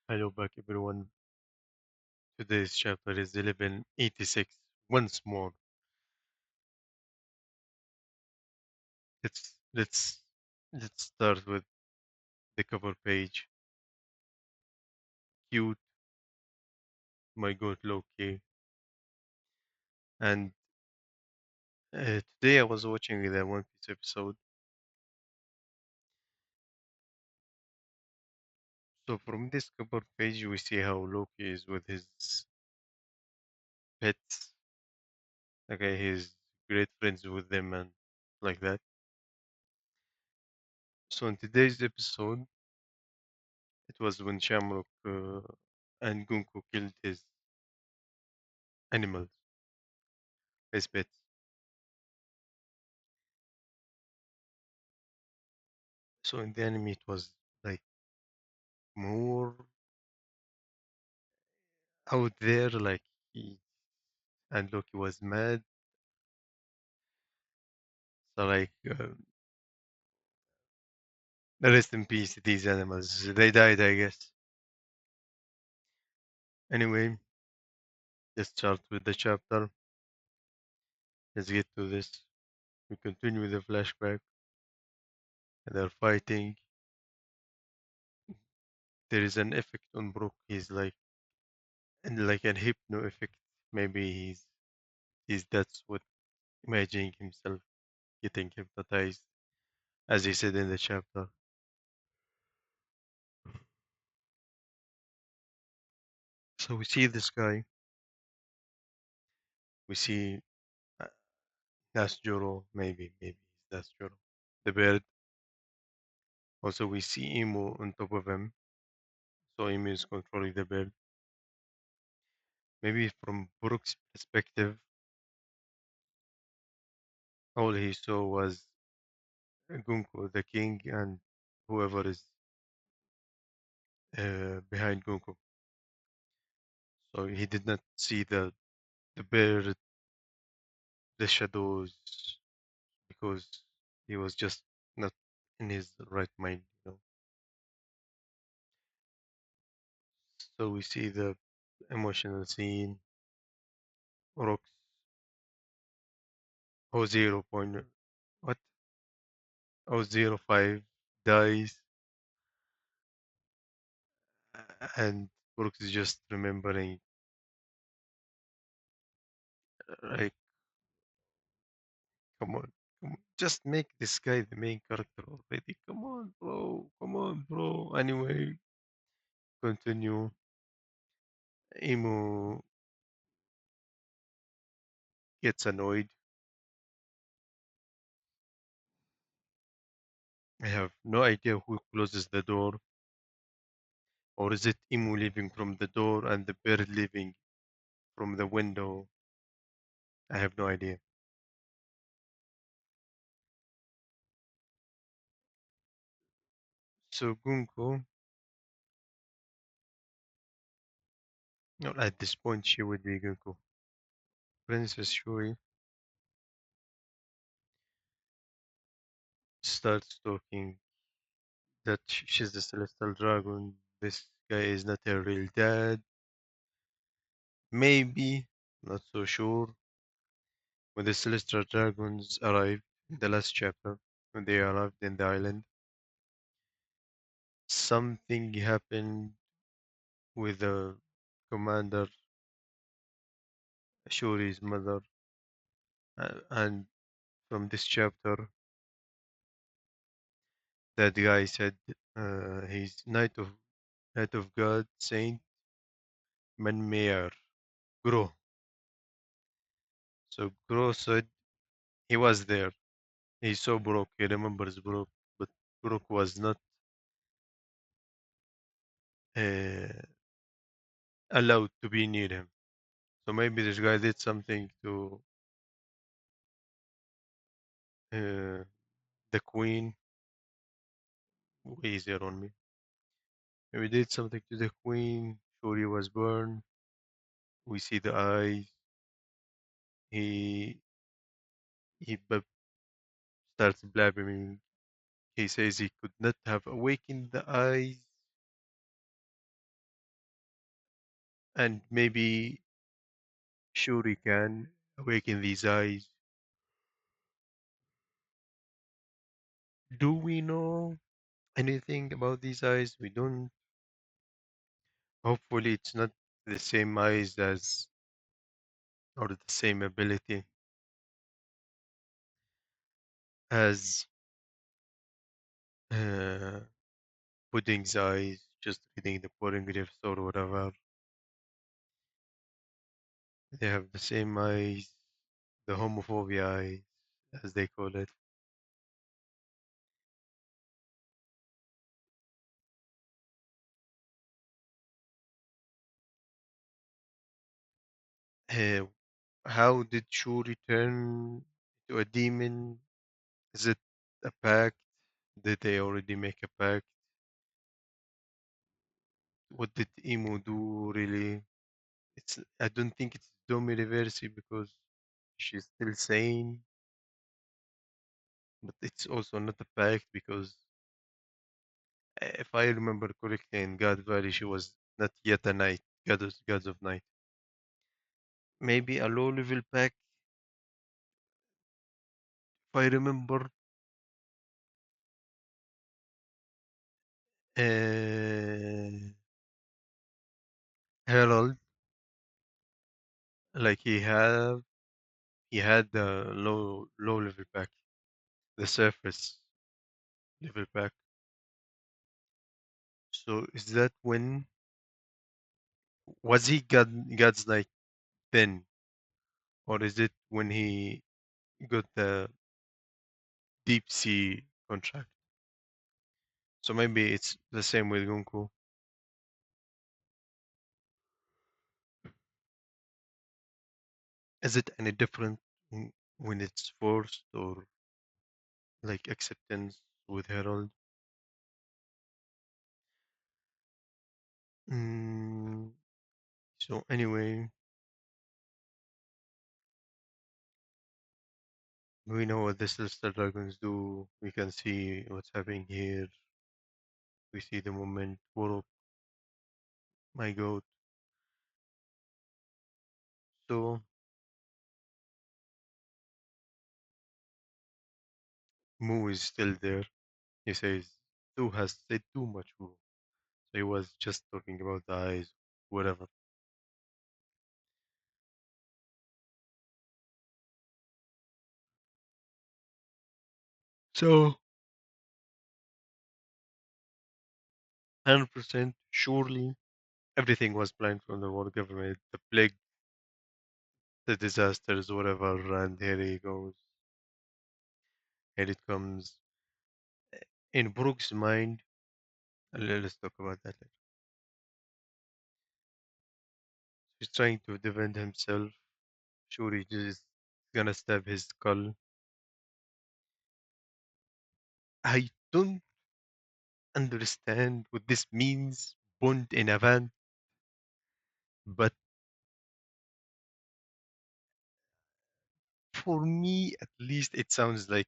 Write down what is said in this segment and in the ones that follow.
Hello back everyone. Today's chapter is 1186. Once more, let's start with the cover page. Cute, my god, Loki. And today I was watching the One Piece episode. So from this cover page, we see how Loki is with his pets. Okay, he's great friends with them and like that. So in today's episode, it was when Shamrock and Gunko killed his animals, his pets. So in the anime, it was like more out there, like he and Loki was mad. So like, rest in peace, these animals. They died, I guess. Anyway, let's start with the chapter. Let's get to this. We continue with the flashback. They're fighting. There is an effect on Brook. He's like, and like an hypno effect. Maybe he's that's what imagining himself getting hypnotized, as he said in the chapter. So we see this guy. We see uh, that's Joro, maybe that's Joro. The bird. Also, we see Emu on top of him. So Emu is controlling the bird. Maybe from Brook's perspective, all he saw was Gunko, the king, and whoever is behind Gunko. So he did not see the bird, the shadows, because he was just not in his right mind. So we see the emotional scene. Rock's O 0 point what O 05 dies, and Brooks is just remembering, like, come on, come on, just make this guy the main character already. Come on, bro. Come on, bro. Anyway, continue. Emu gets annoyed. I have no idea who closes the door, or is it Emu leaving from the door and the bird leaving from the window? I have no idea. So Gunko, no, at this point she would be Gunko. Princess Shuri starts talking that she's the Celestial Dragon. This guy is not her real dad. Maybe, not so sure. When the Celestial Dragons arrived in the last chapter, when they arrived in the island, something happened with the commander, Shuri's mother, and from this chapter, that guy said he's Knight of God, Saint Manmeyer, Gro. So Gro said he was there. He saw Brook. He remembers Brook, but Brook was not uh, allowed to be near him. So maybe this guy did something to uh, the queen. Way easier on me. Maybe did something to the queen. Shuri was burned. We see the eyes. He starts blabbering. He says he could not have awakened the eyes. And maybe Shuri can awaken these eyes. Do we know anything about these eyes? We don't. Hopefully, it's not the same eyes as, or the same ability as uh, Pudding's eyes, just reading the Pornoglyphs or whatever. They have the same eyes, the homophobia eyes, as they call it. Uh, how did Shuri turn to a demon? Is it a pact? Did they already make a pact? What did Emo do really? I don't think it's Domi Reversi because she's still sane, but it's also not a pact because if I remember correctly in God Valley she was not yet a knight, gods of night. Maybe a low level pact if I remember. Uh, Herald, like he had the low level pack, the surface level pack. So is that when was he God's like then, or is it when he got the deep sea contract? So maybe it's the same with Gunku. Is it any different when it's forced or like acceptance with Herald? Mm, so anyway, we know what the Celestial Dragons do. We can see what's happening here. We see the moment. Warp, my god. So Mu is still there. He says, Tu has said too much, Mu. So he was just talking about the eyes, whatever. So, 100% surely everything was planned from the world government. The plague, the disasters, whatever. And here he goes. Here it comes. In Brooke's mind, let's talk about that later. He's trying to defend himself. Sure, he just gonna stab his skull. I don't understand what this means, Bond in a van, but for me, at least, it sounds like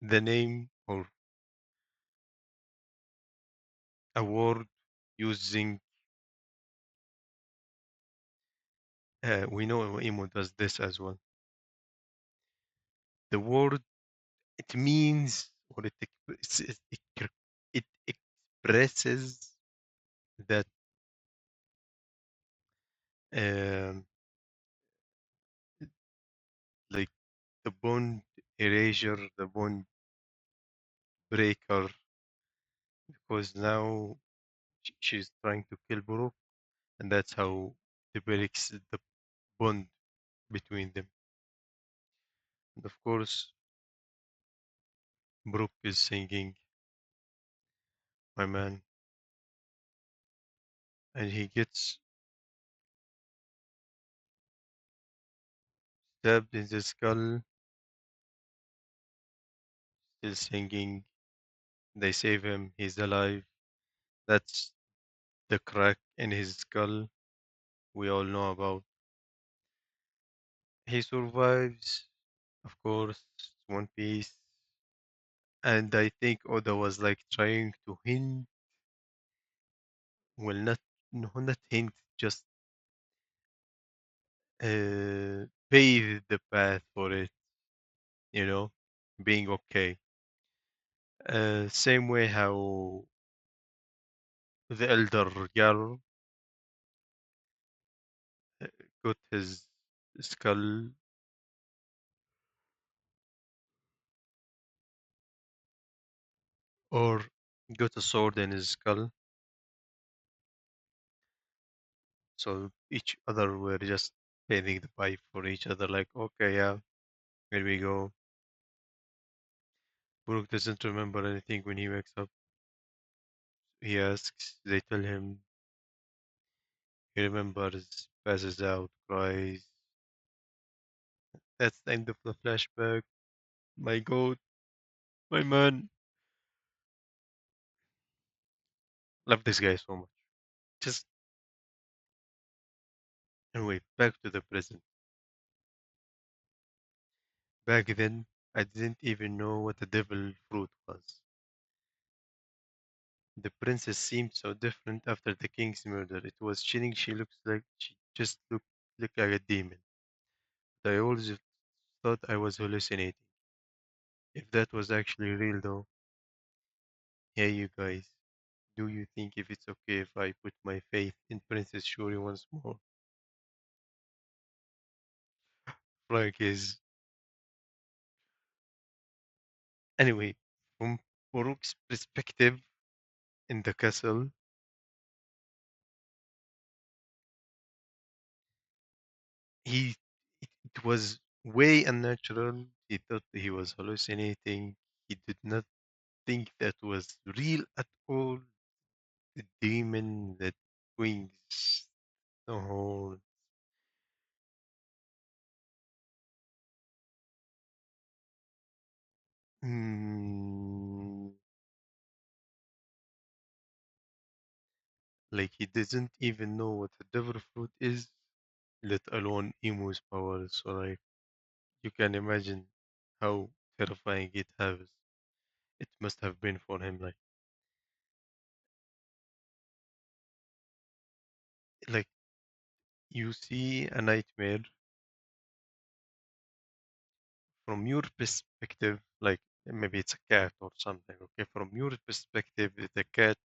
the name or a word using. We know Emo does this as well. The word it means or it expresses that um, like the bond erasure, the bond breaker, because now she's trying to kill Brooke, and that's how the breaks the bond between them. And of course, Brooke is singing "My Man," and he gets stabbed in the skull, still singing. They save him. He's alive. That's the crack in his skull we all know about. He survives, of course, One Piece. And I think Oda was like trying to hint, well, not, no, not hint, just pave the path for it, you know, being okay. Same way how the elder girl uh, got his skull or got a sword in his skull. So each other were just paying the pipe for each other, like, okay, yeah, here we go. Brooke doesn't remember anything when he wakes up. He asks, they tell him, he remembers, passes out, cries. That's the end of the flashback. My god, my man. Love this guy so much. Just, anyway, back to the present. Back then, I didn't even know what a devil fruit was. The princess seemed so different after the king's murder. It was chilling. She looks like she just looked like a demon. But I always thought I was hallucinating. If that was actually real, though, hey, you guys, do you think if it's okay if I put my faith in Princess Shuri once more? Frank is. Anyway, from Farouk's perspective in the castle, he it was way unnatural. He thought he was hallucinating. He did not think that was real at all. The demon, the wings, the whole. Mm, like he doesn't even know what a devil fruit is, let alone Emu's powers. So like you can imagine how terrifying it must have been for him. Like you see a nightmare from your perspective, like maybe it's a cat or something. Okay, from your perspective, the cat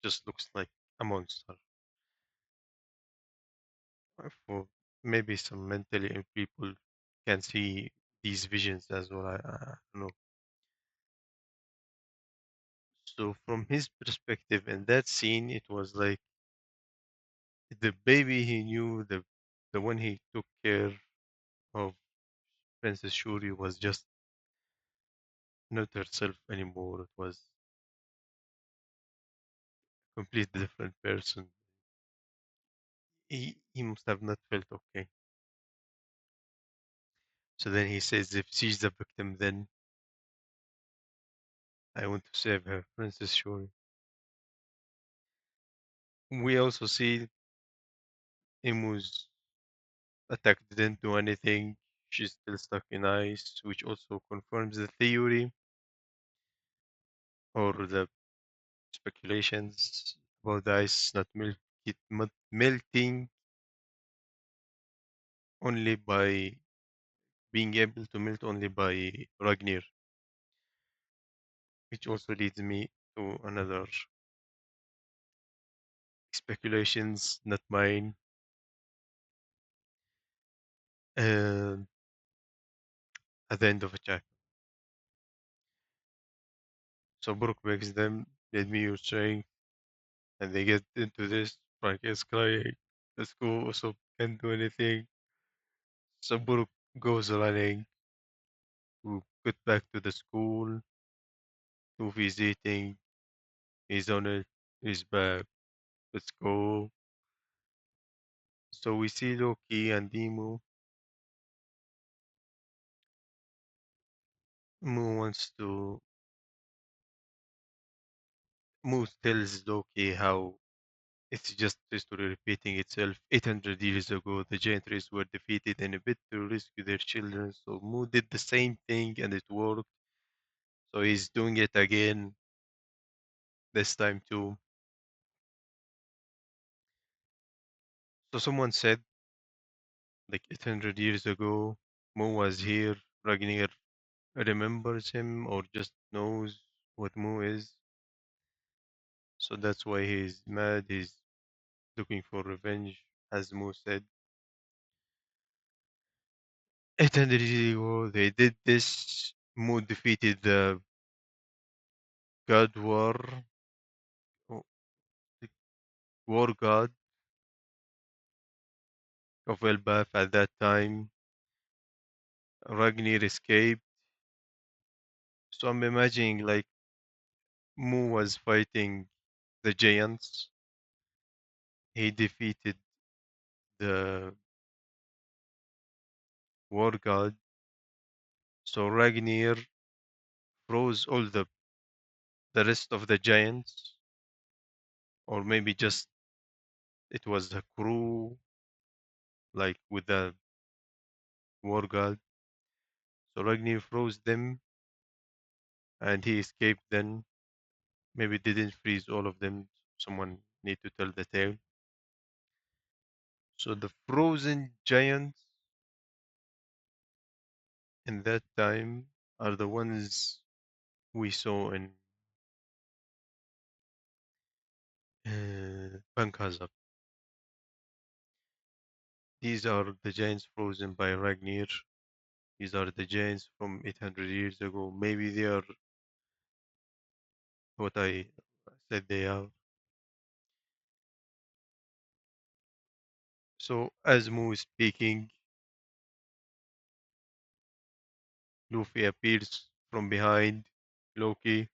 just looks like a monster. For maybe some mentally ill people can see these visions as well. I don't know. So from his perspective in that scene, it was like the baby he knew, the one he took care of, Princess Shuri, was just not herself anymore. It was a complete different person. He must have not felt okay. So then he says, if she's the victim, then I want to save her, Princess Shuri. We also see Imu's attack didn't do anything. She's still stuck in ice, which also confirms the theory or the speculations about the ice not melting only by being able to melt only by Ragnir, which also leads me to another speculations, not mine. Uh, at the end of a chapter, so Brook begs them, "Let me your strength," and they get into this. Frank is crying. Let's go. So can't do anything. So Brook goes running to get back to the school. Luffy's eating. He's on it. He's back. Let's go. So we see Loki and Emu. Mu wants to. Mu tells Loki how it's just history repeating itself. 800 years ago, the giant race were defeated in a bid to rescue their children. So Mu did the same thing and it worked. So he's doing it again this time too. So someone said like 800 years ago, Mu was here. Ragnar remembers him or just knows what Mu is. So that's why he's mad. He's looking for revenge, as Mu said. 800 years ago, they did this. Mu defeated the god oh, the war god of Elbaf at that time. Ragnar escaped. So I'm imagining like Mu was fighting the giants. He defeated the war god. So Ragnar froze all the rest of the giants, or maybe just it was the crew, like with the war god. So Ragnar froze them, and he escaped. Then maybe didn't freeze all of them. Someone need to tell the tale. So the frozen giants in that time are the ones we saw in Pankazak. These are the giants frozen by Ragnar. These are the giants from 800 years ago. Maybe they are what I said they are. So as Mu is speaking, Luffy appears from behind Loki,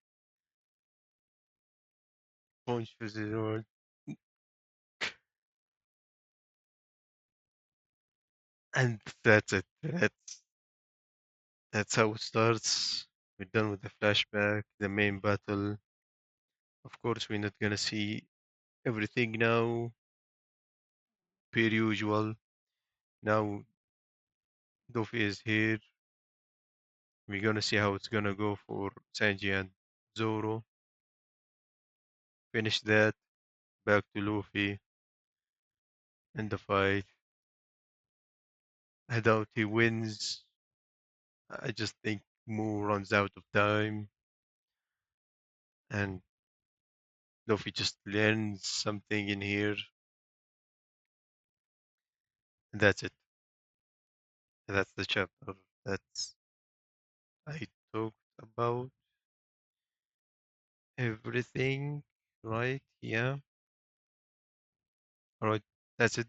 punches his sword, and that's it. That's how it starts. We're done with the flashback, the main battle. Of course, we're not gonna see everything now, per usual. Now Luffy is here. We're gonna see how it's gonna go for Sanji and Zoro. Finish that. Back to Luffy in the fight. I doubt he wins. I just think Mu runs out of time and Luffy just learns something in here. And that's it. That's the chapter. That's I talked about everything, right? Yeah. All right. That's it.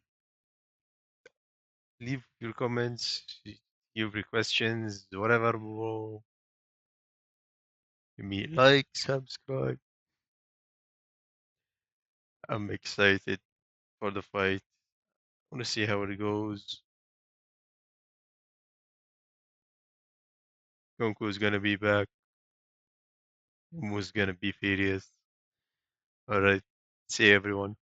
Leave your comments, your questions, whatever, bro. Give me like, subscribe. I'm excited for the fight. I want to see how it goes. Gonku's gonna be back. Mu's gonna be furious. All right. See you, everyone.